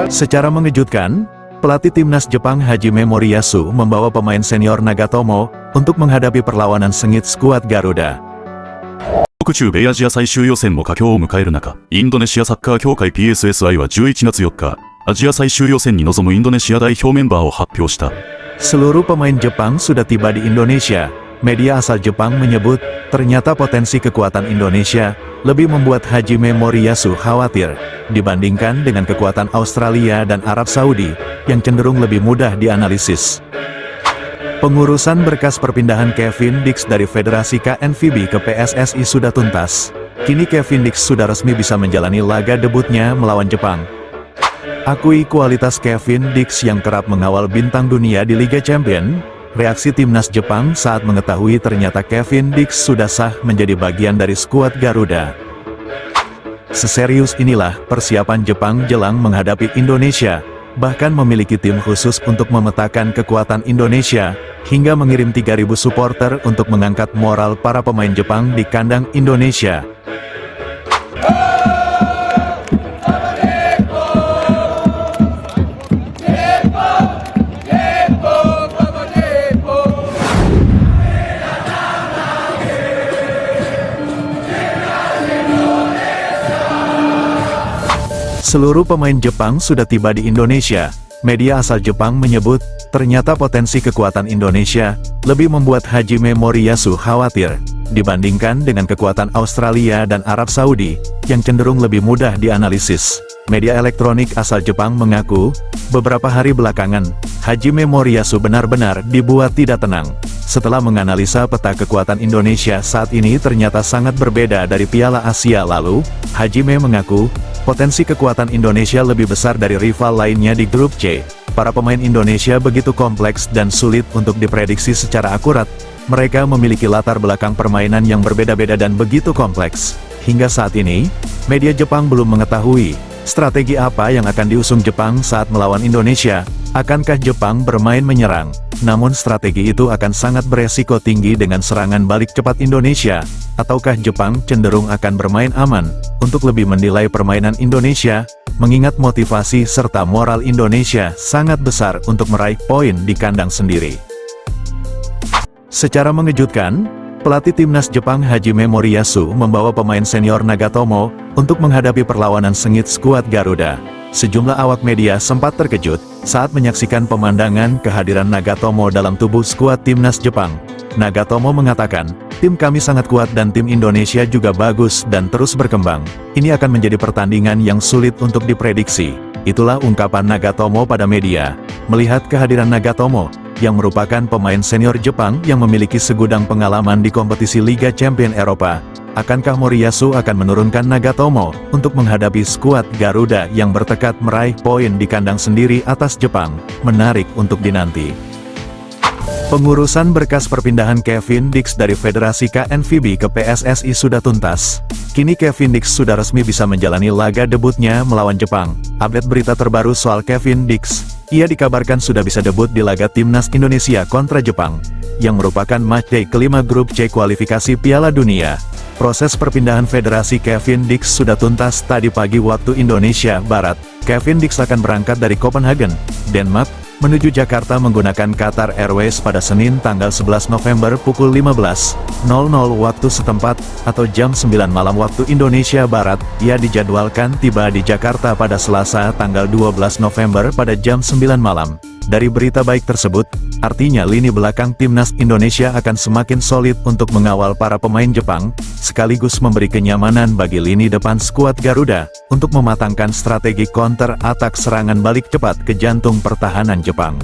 Secara mengejutkan, pelatih timnas Jepang Hajime Moriyasu membawa pemain senior Nagatomo untuk menghadapi perlawanan sengit skuad Garuda. 北中米アジア最終予選も佳境を迎える中、インドネシアサッカー協会 PSSI は11月4日、アジア最終予選に臨むインドネシア代表メンバーを発表した。 Seluruh pemain Jepang sudah tiba di Indonesia. Media asal Jepang menyebut, ternyata potensi kekuatan Indonesia lebih membuat Hajime Moriyasu khawatir dibandingkan dengan kekuatan Australia dan Arab Saudi yang cenderung lebih mudah dianalisis. Pengurusan berkas perpindahan Kevin Dix dari Federasi KNVB ke PSSI sudah tuntas. Kini Kevin Dix sudah resmi bisa menjalani laga debutnya melawan Jepang. Akui kualitas Kevin Dix yang kerap mengawal bintang dunia di Liga Champions, reaksi timnas Jepang saat mengetahui ternyata Kevin Dix sudah sah menjadi bagian dari skuad Garuda. Seserius inilah persiapan Jepang jelang menghadapi Indonesia, bahkan memiliki tim khusus untuk memetakan kekuatan Indonesia, hingga mengirim 3.000 supporter untuk mengangkat moral para pemain Jepang di kandang Indonesia. Seluruh pemain Jepang sudah tiba di Indonesia. Media asal Jepang menyebut, ternyata potensi kekuatan Indonesia lebih membuat Hajime Moriyasu khawatir dibandingkan dengan kekuatan Australia dan Arab Saudi yang cenderung lebih mudah dianalisis. Media elektronik asal Jepang mengaku, beberapa hari belakangan, Hajime Moriyasu benar-benar dibuat tidak tenang. Setelah menganalisa peta kekuatan Indonesia saat ini ternyata sangat berbeda dari Piala Asia lalu, Hajime mengaku, potensi kekuatan Indonesia lebih besar dari rival lainnya di grup C. Para pemain Indonesia begitu kompleks dan sulit untuk diprediksi secara akurat. Mereka memiliki latar belakang permainan yang berbeda-beda dan begitu kompleks. Hingga saat ini, media Jepang belum mengetahui strategi apa yang akan diusung Jepang saat melawan Indonesia. Akankah Jepang bermain menyerang? Namun strategi itu akan sangat beresiko tinggi dengan serangan balik cepat Indonesia. Ataukah Jepang cenderung akan bermain aman untuk lebih menilai permainan Indonesia, mengingat motivasi serta moral Indonesia sangat besar untuk meraih poin di kandang sendiri. Secara mengejutkan, pelatih timnas Jepang Hajime Moriyasu membawa pemain senior Nagatomo untuk menghadapi perlawanan sengit skuad Garuda. Sejumlah awak media sempat terkejut saat menyaksikan pemandangan kehadiran Nagatomo dalam tubuh skuad timnas Jepang. Nagatomo mengatakan, tim kami sangat kuat dan tim Indonesia juga bagus dan terus berkembang. Ini akan menjadi pertandingan yang sulit untuk diprediksi. Itulah ungkapan Nagatomo pada media. Melihat kehadiran Nagatomo, yang merupakan pemain senior Jepang yang memiliki segudang pengalaman di kompetisi Liga Champions Eropa, akankah Moriyasu akan menurunkan Nagatomo untuk menghadapi skuad Garuda yang bertekad meraih poin di kandang sendiri atas Jepang? Menarik untuk dinanti. Pengurusan berkas perpindahan Kevin Dix dari Federasi KNVB ke PSSI sudah tuntas. Kini Kevin Dix sudah resmi bisa menjalani laga debutnya melawan Jepang. Update berita terbaru soal Kevin Dix, ia dikabarkan sudah bisa debut di laga Timnas Indonesia kontra Jepang, yang merupakan matchday kelima grup C kualifikasi Piala Dunia. Proses perpindahan Federasi Kevin Dix sudah tuntas tadi pagi waktu Indonesia Barat. Kevin Dix akan berangkat dari Copenhagen, Denmark, menuju Jakarta menggunakan Qatar Airways pada Senin tanggal 11 November pukul 15.00 waktu setempat, atau jam 9 malam waktu Indonesia Barat. Ia dijadwalkan tiba di Jakarta pada Selasa tanggal 12 November pada jam 9 malam. Dari berita baik tersebut, artinya lini belakang timnas Indonesia akan semakin solid untuk mengawal para pemain Jepang, sekaligus memberi kenyamanan bagi lini depan skuad Garuda, untuk mematangkan strategi counter atak serangan balik cepat ke jantung pertahanan Jepang.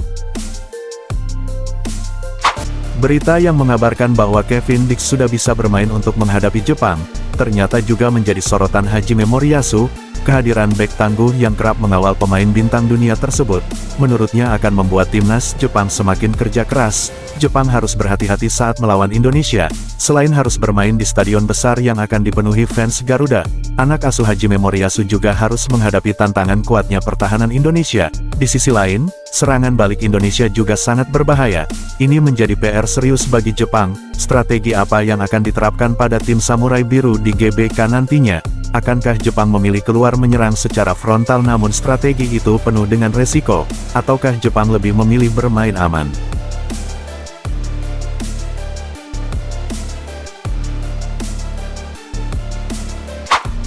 Berita yang mengabarkan bahwa Kevin Dix sudah bisa bermain untuk menghadapi Jepang, ternyata juga menjadi sorotan Hajime Moriyasu. Kehadiran bek tangguh yang kerap mengawal pemain bintang dunia tersebut, menurutnya akan membuat timnas Jepang semakin kerja keras. Jepang harus berhati-hati saat melawan Indonesia. Selain harus bermain di stadion besar yang akan dipenuhi fans Garuda, anak asuh Hajime Moriyasu juga harus menghadapi tantangan kuatnya pertahanan Indonesia. Di sisi lain, serangan balik Indonesia juga sangat berbahaya. Ini menjadi PR serius bagi Jepang. Strategi apa yang akan diterapkan pada tim Samurai Biru di GBK nantinya? akankah Jepang memilih keluar menyerang secara frontal namun strategi itu penuh dengan resiko, ataukah Jepang lebih memilih bermain aman?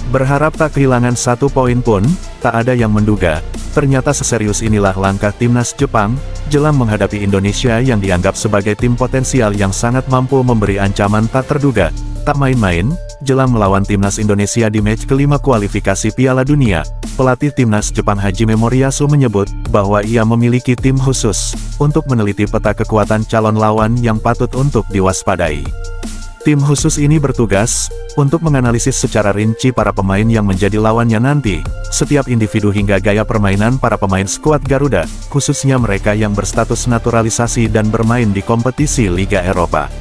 Berharap tak kehilangan satu poin pun, tak ada yang menduga, ternyata seserius inilah langkah timnas Jepang, jelang menghadapi Indonesia yang dianggap sebagai tim potensial yang sangat mampu memberi ancaman tak terduga. Tak main-main, jelang melawan timnas Indonesia di match kelima kualifikasi Piala Dunia, pelatih timnas Jepang Hajime Moriyasu menyebut, bahwa ia memiliki tim khusus, untuk meneliti peta kekuatan calon lawan yang patut untuk diwaspadai. Tim khusus ini bertugas untuk menganalisis secara rinci para pemain yang menjadi lawannya nanti, setiap individu hingga gaya permainan para pemain skuad Garuda, khususnya mereka yang berstatus naturalisasi dan bermain di kompetisi Liga Eropa.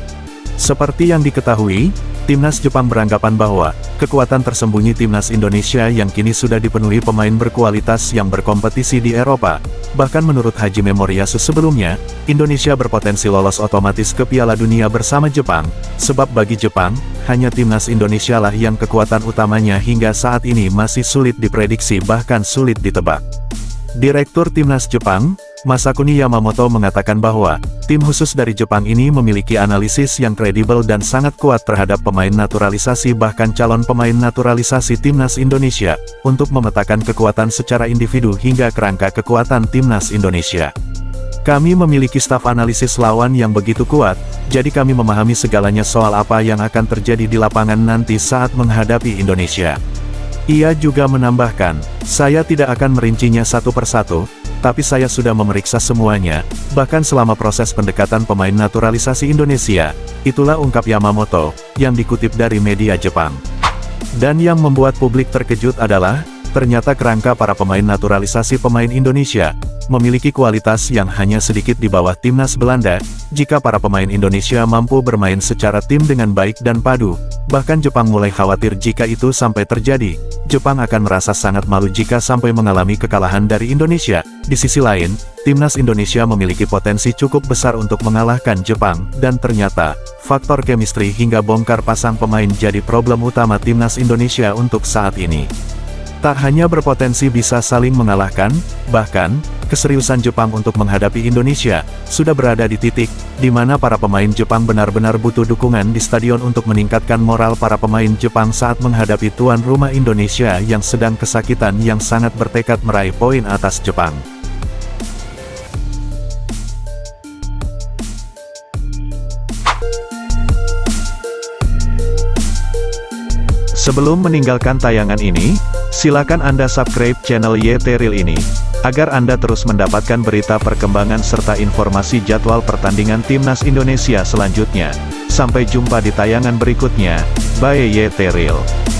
Seperti yang diketahui, timnas Jepang beranggapan bahwa kekuatan tersembunyi timnas Indonesia yang kini sudah dipenuhi pemain berkualitas yang berkompetisi di Eropa. Bahkan menurut Hajime Moriyasu sebelumnya, Indonesia berpotensi lolos otomatis ke Piala Dunia bersama Jepang, sebab bagi Jepang, hanya timnas Indonesia lah yang kekuatan utamanya hingga saat ini masih sulit diprediksi bahkan sulit ditebak. Direktur Timnas Jepang, Masakuni Yamamoto mengatakan bahwa, tim khusus dari Jepang ini memiliki analisis yang kredibel dan sangat kuat terhadap pemain naturalisasi bahkan calon pemain naturalisasi Timnas Indonesia, untuk memetakan kekuatan secara individu hingga kerangka kekuatan Timnas Indonesia. Kami memiliki staf analisis lawan yang begitu kuat, jadi kami memahami segalanya soal apa yang akan terjadi di lapangan nanti saat menghadapi Indonesia. Ia juga menambahkan, saya tidak akan merincinya satu persatu, tapi saya sudah memeriksa semuanya, bahkan selama proses pendekatan pemain naturalisasi Indonesia, itulah ungkap Yamamoto, yang dikutip dari media Jepang. Dan yang membuat publik terkejut adalah, ternyata kerangka para pemain naturalisasi pemain Indonesia, memiliki kualitas yang hanya sedikit di bawah timnas Belanda, jika para pemain Indonesia mampu bermain secara tim dengan baik dan padu. Bahkan Jepang mulai khawatir jika itu sampai terjadi. Jepang akan merasa sangat malu jika sampai mengalami kekalahan dari Indonesia. Di sisi lain, timnas Indonesia memiliki potensi cukup besar untuk mengalahkan Jepang, dan ternyata, faktor chemistry hingga bongkar pasang pemain jadi problem utama timnas Indonesia untuk saat ini. Tak hanya berpotensi bisa saling mengalahkan, bahkan, keseriusan Jepang untuk menghadapi Indonesia, sudah berada di titik, di mana para pemain Jepang benar-benar butuh dukungan di stadion untuk meningkatkan moral para pemain Jepang saat menghadapi tuan rumah Indonesia yang sedang kesakitan yang sangat bertekad meraih poin atas Jepang. Sebelum meninggalkan tayangan ini, silakan Anda subscribe channel YT-Real ini, agar Anda terus mendapatkan berita perkembangan serta informasi jadwal pertandingan Timnas Indonesia selanjutnya. Sampai jumpa di tayangan berikutnya, bye YT-Real.